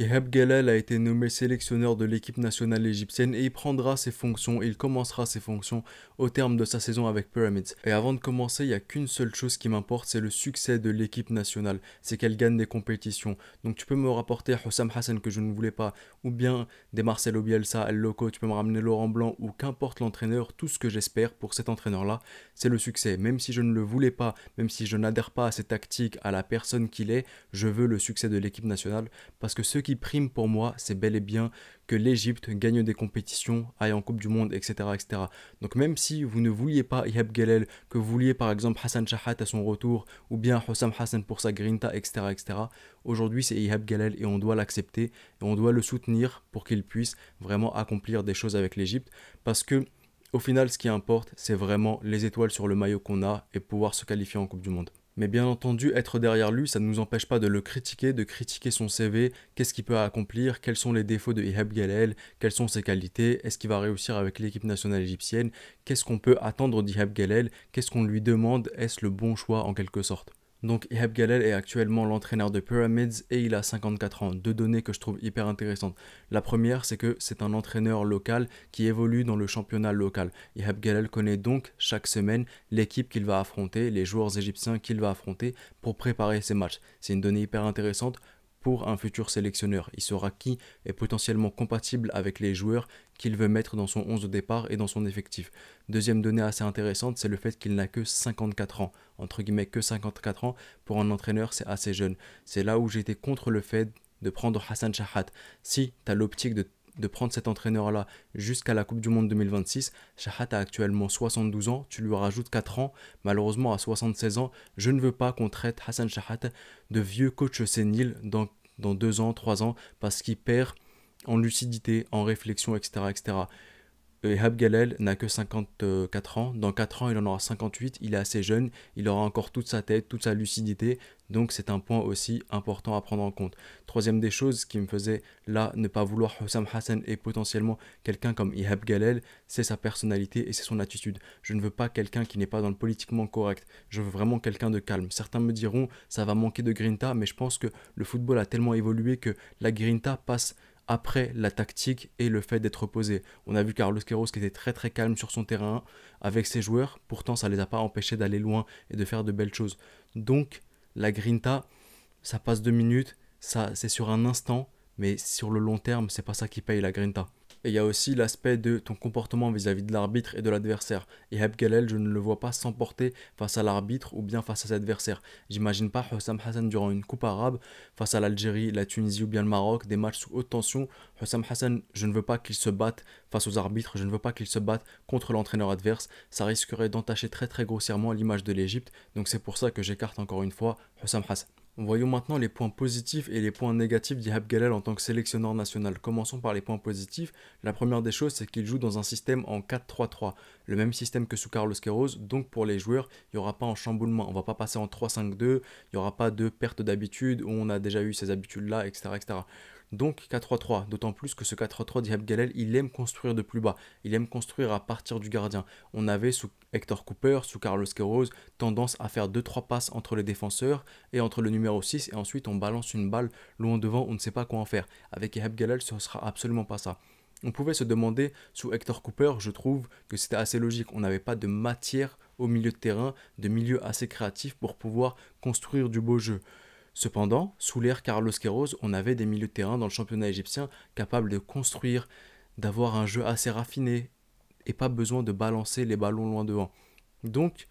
Ihab Gelal a été nommé sélectionneur de l'équipe nationale égyptienne et il prendra ses fonctions, il commencera ses fonctions au terme de sa saison avec Pyramids. Et avant de commencer, il n'y a qu'une seule chose qui m'importe, c'est le succès de l'équipe nationale, c'est qu'elle gagne des compétitions. Donc tu peux me rapporter Hussam Hassan que je ne voulais pas, ou bien des Marcelo Bielsa, El Loco, tu peux me ramener Laurent Blanc, ou qu'importe l'entraîneur, tout ce que j'espère pour cet entraîneur-là, c'est le succès. Même si je ne le voulais pas, même si je n'adhère pas à ses tactiques, à la personne qu'il est, je veux le succès de l'équipe nationale parce que ce qui prime pour moi, c'est bel et bien que l'Égypte gagne des compétitions, aille en Coupe du Monde, etc., etc. Donc même si vous ne vouliez pas Ihab Gelel, que vous vouliez par exemple Hassan Shahat à son retour, ou bien Hossam Hassan pour sa grinta, etc., etc., aujourd'hui c'est Ihab Gelel et on doit l'accepter, et on doit le soutenir pour qu'il puisse vraiment accomplir des choses avec l'Égypte, parce que au final, ce qui importe, c'est vraiment les étoiles sur le maillot qu'on a et pouvoir se qualifier en Coupe du Monde. Mais bien entendu, être derrière lui, ça ne nous empêche pas de critiquer son CV, qu'est-ce qu'il peut accomplir, quels sont les défauts de Ihab Gelel, quelles sont ses qualités, est-ce qu'il va réussir avec l'équipe nationale égyptienne, qu'est-ce qu'on peut attendre d'Ihab Gelel, qu'est-ce qu'on lui demande, est-ce le bon choix en quelque sorte. Donc Ihab Gelel est actuellement l'entraîneur de Pyramids et il a 54 ans. Deux données que je trouve hyper intéressantes. La première, c'est que c'est un entraîneur local qui évolue dans le championnat local. Ihab Gelel connaît donc chaque semaine l'équipe qu'il va affronter, les joueurs égyptiens qu'il va affronter pour préparer ses matchs. C'est une donnée hyper intéressante pour un futur sélectionneur. Il saura qui est potentiellement compatible avec les joueurs qu'il veut mettre dans son 11 de départ et dans son effectif. Deuxième donnée assez intéressante, c'est le fait qu'il n'a que 54 ans. Entre guillemets, que 54 ans, pour un entraîneur, c'est assez jeune. C'est là où j'étais contre le fait de prendre Hassan Shahat. Si tu as l'optique de prendre cet entraîneur-là jusqu'à la Coupe du Monde 2026. Shahat a actuellement 72 ans, tu lui rajoutes 4 ans, malheureusement à 76 ans, je ne veux pas qu'on traite Hassan Shahat de vieux coach sénile dans 2 ans, 3 ans, parce qu'il perd en lucidité, en réflexion, etc. etc. Ehab Galel n'a que 54 ans. Dans 4 ans, il en aura 58. Il est assez jeune. Il aura encore toute sa tête, toute sa lucidité. Donc, c'est un point aussi important à prendre en compte. Troisième des choses qui me faisait là ne pas vouloir Hussam Hassan et potentiellement quelqu'un comme Ehab Galel, c'est sa personnalité et c'est son attitude. Je ne veux pas quelqu'un qui n'est pas dans le politiquement correct. Je veux vraiment quelqu'un de calme. Certains me diront ça va manquer de grinta, mais je pense que le football a tellement évolué que la grinta passe après la tactique et le fait d'être posé. On a vu Carlos Queiroz qui était très très calme sur son terrain avec ses joueurs, pourtant ça ne les a pas empêchés d'aller loin et de faire de belles choses. Donc la grinta, ça passe 2 minutes, ça c'est sur un instant, mais sur le long terme, c'est pas ça qui paye la grinta. Et il y a aussi l'aspect de ton comportement vis-à-vis de l'arbitre et de l'adversaire. Et Heb Galel, je ne le vois pas s'emporter face à l'arbitre ou bien face à ses adversaires. J'imagine pas Hussam Hassan durant une coupe arabe face à l'Algérie, la Tunisie ou bien le Maroc, des matchs sous haute tension. Hussam Hassan, je ne veux pas qu'il se batte face aux arbitres, je ne veux pas qu'il se batte contre l'entraîneur adverse. Ça risquerait d'entacher très très grossièrement l'image de l'Égypte. Donc c'est pour ça que j'écarte encore une fois Hussam Hassan. Voyons maintenant les points positifs et les points négatifs d'Ihab Galel en tant que sélectionneur national. Commençons par les points positifs. La première des choses, c'est qu'il joue dans un système en 4-3-3, le même système que sous Carlos Queiroz. Donc pour les joueurs, il n'y aura pas un chamboulement. On ne va pas passer en 3-5-2, il n'y aura pas de perte d'habitude où on a déjà eu ces habitudes-là, etc., etc. Donc 4-3-3, d'autant plus que ce 4-3-3 d'Ihab Galel, il aime construire de plus bas, il aime construire à partir du gardien. On avait sous Hector Cooper, sous Carlos Queiroz, tendance à faire deux trois passes entre les défenseurs et entre le numéro 6 et ensuite on balance une balle loin devant, on ne sait pas quoi en faire. Avec Ihab Galel, ce ne sera absolument pas ça. On pouvait se demander, sous Hector Cooper, je trouve que c'était assez logique. On n'avait pas de matière au milieu de terrain, de milieu assez créatif pour pouvoir construire du beau jeu. Cependant, sous l'ère Carlos Queiroz, on avait des milieux de terrain dans le championnat égyptien capables de construire, d'avoir un jeu assez raffiné et pas besoin de balancer les ballons loin devant. Donc,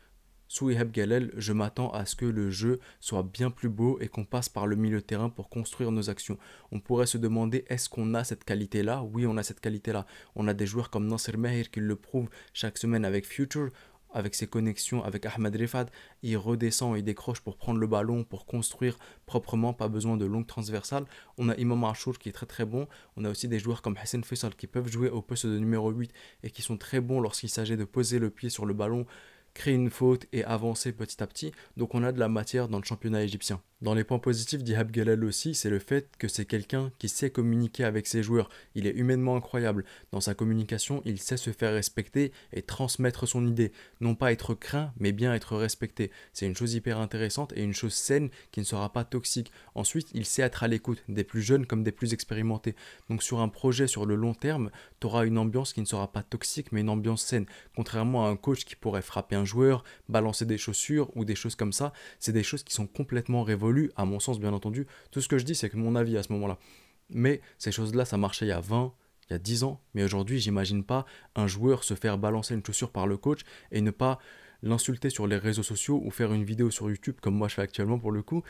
sous Ehab Galel, je m'attends à ce que le jeu soit bien plus beau et qu'on passe par le milieu de terrain pour construire nos actions. On pourrait se demander est-ce qu'on a cette qualité-là? Oui, on a cette qualité-là. On a des joueurs comme Nasser Mehir qui le prouvent chaque semaine avec Future, avec ses connexions avec Ahmed Rifad. Il redescend, il décroche pour prendre le ballon, pour construire proprement, pas besoin de longues transversales. On a Imam Achour qui est très très bon. On a aussi des joueurs comme Hassan Faisal qui peuvent jouer au poste de numéro 8 et qui sont très bons lorsqu'il s'agit de poser le pied sur le ballon, créer une faute et avancer petit à petit. Donc on a de la matière dans le championnat égyptien. Dans les points positifs d'Ihab Galal aussi, c'est le fait que c'est quelqu'un qui sait communiquer avec ses joueurs. Il est humainement incroyable. Dans sa communication, il sait se faire respecter et transmettre son idée. Non pas être craint, mais bien être respecté. C'est une chose hyper intéressante et une chose saine qui ne sera pas toxique. Ensuite, il sait être à l'écoute, des plus jeunes comme des plus expérimentés. Donc sur un projet sur le long terme, tu auras une ambiance qui ne sera pas toxique, mais une ambiance saine. Contrairement à un coach qui pourrait frapper un joueur, balancer des chaussures ou des choses comme ça, c'est des choses qui sont complètement révolues, à mon sens bien entendu. Tout ce que je dis, c'est que mon avis à ce moment-là. Mais ces choses-là, ça marchait il y a 20, il y a 10 ans. Mais aujourd'hui, j'imagine pas un joueur se faire balancer une chaussure par le coach et ne pas l'insulter sur les réseaux sociaux ou faire une vidéo sur YouTube, comme moi je fais actuellement pour le coup,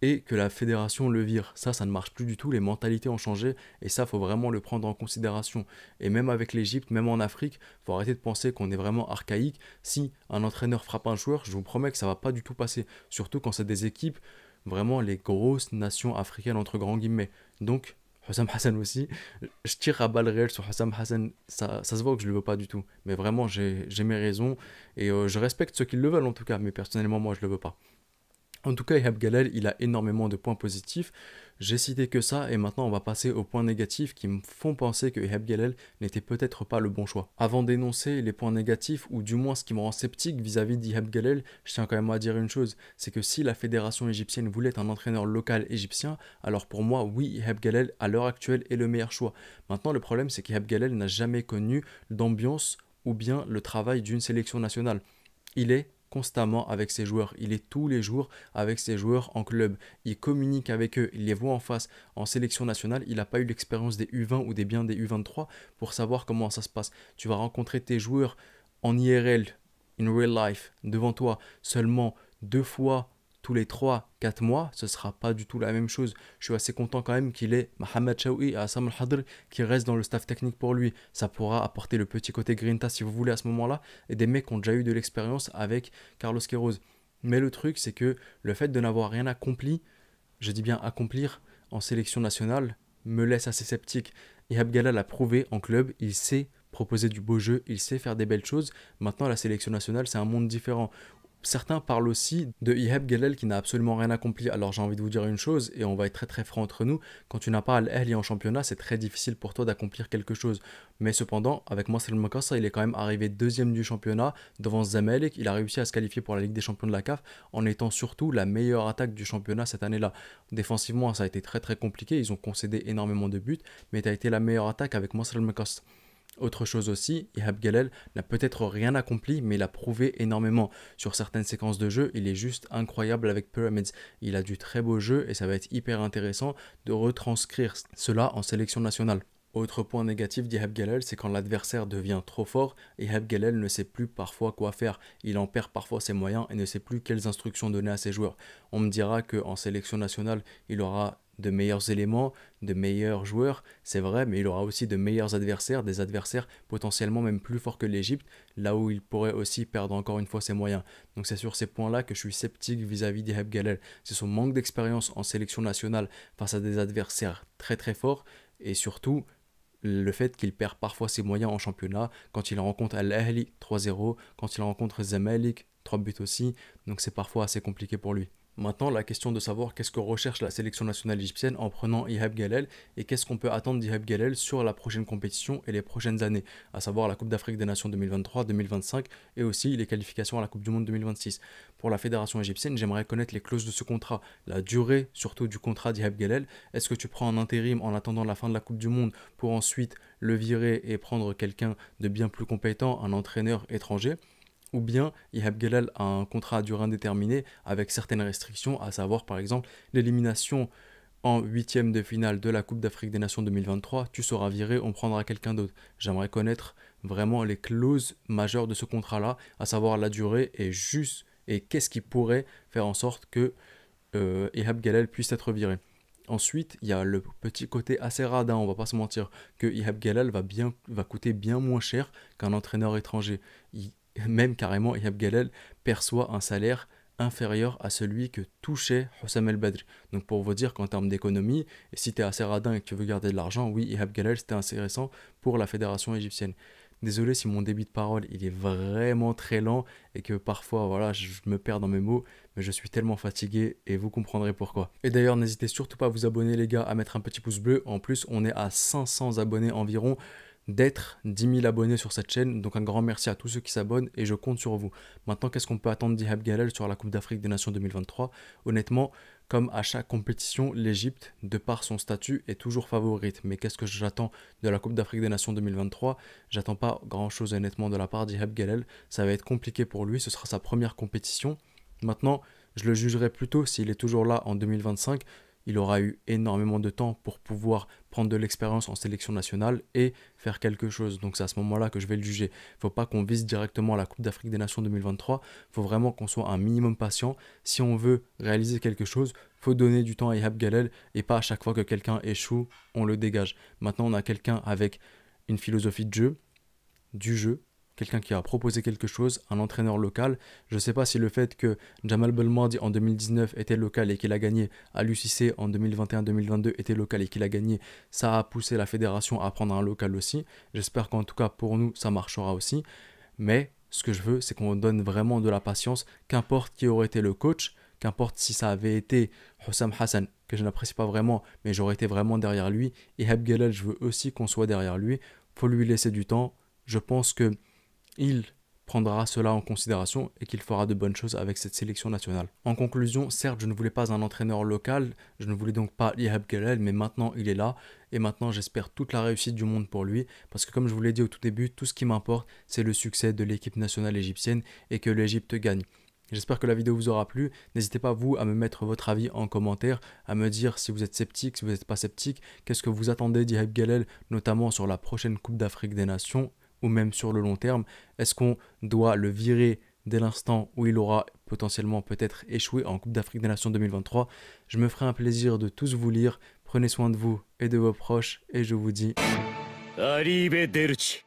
et que la fédération le vire. Ça ne marche plus du tout, les mentalités ont changé, et ça, faut vraiment le prendre en considération. Et même avec l'Égypte, même en Afrique, faut arrêter de penser qu'on est vraiment archaïque. Si un entraîneur frappe un joueur, je vous promets que ça va pas du tout passer, surtout quand c'est des équipes, vraiment les grosses nations africaines entre grands guillemets. Donc, Hussam Hassan aussi, je tire à balles réelles sur Hussam Hassan, ça se voit que je le veux pas du tout. Mais vraiment, j'ai mes raisons, et je respecte ceux qui le veulent en tout cas, mais personnellement, moi, je le veux pas. En tout cas, Ihab Galal, il a énormément de points positifs. J'ai cité que ça et maintenant on va passer aux points négatifs qui me font penser que Ihab Galal n'était peut-être pas le bon choix. Avant d'énoncer les points négatifs ou du moins ce qui me rend sceptique vis-à-vis d'Ihab Galal, je tiens quand même à dire une chose, c'est que si la fédération égyptienne voulait un entraîneur local égyptien, alors pour moi, oui, Ihab Galal à l'heure actuelle est le meilleur choix. Maintenant, le problème c'est qu'Ihab Galal n'a jamais connu d'ambiance ou bien le travail d'une sélection nationale. Il est constamment avec ses joueurs, il est tous les jours avec ses joueurs en club, il communique avec eux, il les voit en face. En sélection nationale, il n'a pas eu l'expérience des U20 ou des biens des U23 pour savoir comment ça se passe. Tu vas rencontrer tes joueurs en IRL, in real life, devant toi, seulement 2 fois tous les 3 4 mois, ce sera pas du tout la même chose. Je suis assez content quand même qu'il ait Mohamed Chaoui et Assam Al-Hadr qui restent dans le staff technique pour lui. Ça pourra apporter le petit côté grinta si vous voulez à ce moment-là, et des mecs qui ont déjà eu de l'expérience avec Carlos Queiroz. Mais le truc, c'est que le fait de n'avoir rien accompli, je dis bien accomplir, en sélection nationale, me laisse assez sceptique. Et Abgala l'a prouvé en club, il sait proposer du beau jeu, il sait faire des belles choses. Maintenant, la sélection nationale, c'est un monde différent. Certains parlent aussi de Ihab Galal qui n'a absolument rien accompli. Alors j'ai envie de vous dire une chose, et on va être très très franc entre nous, quand tu n'as pas Al-Ahli en championnat, c'est très difficile pour toi d'accomplir quelque chose. Mais cependant, avec Marcel Makassa, il est quand même arrivé deuxième du championnat devant Zamalek. Il a réussi à se qualifier pour la Ligue des Champions de la CAF en étant surtout la meilleure attaque du championnat cette année-là. Défensivement, ça a été très très compliqué, ils ont concédé énormément de buts, mais tu as été la meilleure attaque avec Marcel Makassa. Autre chose aussi, Ihab Galal n'a peut-être rien accompli, mais il a prouvé énormément. Sur certaines séquences de jeu, il est juste incroyable avec Pyramids. Il a du très beau jeu et ça va être hyper intéressant de retranscrire cela en sélection nationale. Autre point négatif d'Ihab Galal, c'est quand l'adversaire devient trop fort, Ihab Galal ne sait plus parfois quoi faire. Il en perd parfois ses moyens et ne sait plus quelles instructions donner à ses joueurs. On me dira qu'en sélection nationale, il aura de meilleurs éléments, de meilleurs joueurs, c'est vrai, mais il aura aussi de meilleurs adversaires, des adversaires potentiellement même plus forts que l'Égypte, là où il pourrait aussi perdre encore une fois ses moyens. Donc c'est sur ces points-là que je suis sceptique vis-à-vis d'Ihab Galal. C'est son manque d'expérience en sélection nationale face à des adversaires très très forts, et surtout le fait qu'il perd parfois ses moyens en championnat, quand il rencontre Al-Ahli 3-0, quand il rencontre Zamalek 3 buts aussi, donc c'est parfois assez compliqué pour lui. Maintenant, la question de savoir qu'est-ce que recherche la sélection nationale égyptienne en prenant Ihab Galal et qu'est-ce qu'on peut attendre d'Ihab Galal sur la prochaine compétition et les prochaines années, à savoir la Coupe d'Afrique des Nations 2023-2025 et aussi les qualifications à la Coupe du Monde 2026. Pour la fédération égyptienne, j'aimerais connaître les clauses de ce contrat, la durée surtout du contrat d'Ihab Galal. Est-ce que tu prends un intérim en attendant la fin de la Coupe du Monde pour ensuite le virer et prendre quelqu'un de bien plus compétent, un entraîneur étranger ? Ou bien Ihab Galal a un contrat à durée indéterminée avec certaines restrictions, à savoir par exemple l'élimination en huitième de finale de la Coupe d'Afrique des Nations 2023, tu seras viré, on prendra quelqu'un d'autre. J'aimerais connaître vraiment les clauses majeures de ce contrat-là, à savoir la durée et qu'est-ce qui pourrait faire en sorte que Ihab Galal puisse être viré. Ensuite, il y a le petit côté assez radin, on va pas se mentir, que Ihab Galal va coûter bien moins cher qu'un entraîneur étranger. Même carrément, Ihab Galal perçoit un salaire inférieur à celui que touchait Hossam El Badri. Donc pour vous dire qu'en termes d'économie, et si tu es assez radin et que tu veux garder de l'argent, oui, Ihab Galal c'était intéressant pour la fédération égyptienne. Désolé si mon débit de parole il est vraiment très lent et que parfois voilà, je me perds dans mes mots, mais je suis tellement fatigué et vous comprendrez pourquoi. Et d'ailleurs, n'hésitez surtout pas à vous abonner les gars, à mettre un petit pouce bleu. En plus, on est à 500 abonnés environ, d'être 10 000 abonnés sur cette chaîne. Donc un grand merci à tous ceux qui s'abonnent et je compte sur vous. Maintenant, qu'est-ce qu'on peut attendre d'Ihab Galel sur la Coupe d'Afrique des Nations 2023? Honnêtement, comme à chaque compétition, l'Égypte, de par son statut, est toujours favorite. Mais qu'est-ce que j'attends de la Coupe d'Afrique des Nations 2023? J'attends pas grand-chose honnêtement de la part d'Ihab Galel. Ça va être compliqué pour lui, ce sera sa première compétition. Maintenant, je le jugerai plutôt s'il est toujours là en 2025. Il aura eu énormément de temps pour pouvoir prendre de l'expérience en sélection nationale et faire quelque chose. Donc c'est à ce moment-là que je vais le juger. Il ne faut pas qu'on vise directement la Coupe d'Afrique des Nations 2023. Il faut vraiment qu'on soit un minimum patient. Si on veut réaliser quelque chose, il faut donner du temps à Ihab Galel et pas à chaque fois que quelqu'un échoue, on le dégage. Maintenant, on a quelqu'un avec une philosophie de jeu, du jeu, quelqu'un qui a proposé quelque chose, un entraîneur local. Je ne sais pas si le fait que Jamal Belmadi en 2019 était local et qu'il a gagné, à l'UCC en 2021-2022 était local et qu'il a gagné, ça a poussé la fédération à prendre un local aussi. J'espère qu'en tout cas pour nous, ça marchera aussi. Mais ce que je veux, c'est qu'on donne vraiment de la patience, qu'importe qui aurait été le coach, qu'importe si ça avait été Hossam Hassan, que je n'apprécie pas vraiment, mais j'aurais été vraiment derrière lui. Et Ihab Galel, je veux aussi qu'on soit derrière lui. Il faut lui laisser du temps. Je pense que il prendra cela en considération et qu'il fera de bonnes choses avec cette sélection nationale. En conclusion, certes, je ne voulais pas un entraîneur local, je ne voulais donc pas Ihab Galel, mais maintenant il est là et maintenant j'espère toute la réussite du monde pour lui parce que comme je vous l'ai dit au tout début, tout ce qui m'importe, c'est le succès de l'équipe nationale égyptienne et que l'Égypte gagne. J'espère que la vidéo vous aura plu. N'hésitez pas, vous, à me mettre votre avis en commentaire, à me dire si vous êtes sceptique, si vous n'êtes pas sceptique, qu'est-ce que vous attendez d'Ihab Galel, notamment sur la prochaine Coupe d'Afrique des Nations ou même sur le long terme. Est-ce qu'on doit le virer dès l'instant où il aura potentiellement peut-être échoué en Coupe d'Afrique des Nations 2023? Je me ferai un plaisir de tous vous lire. Prenez soin de vous et de vos proches et je vous dis... Arrivederci.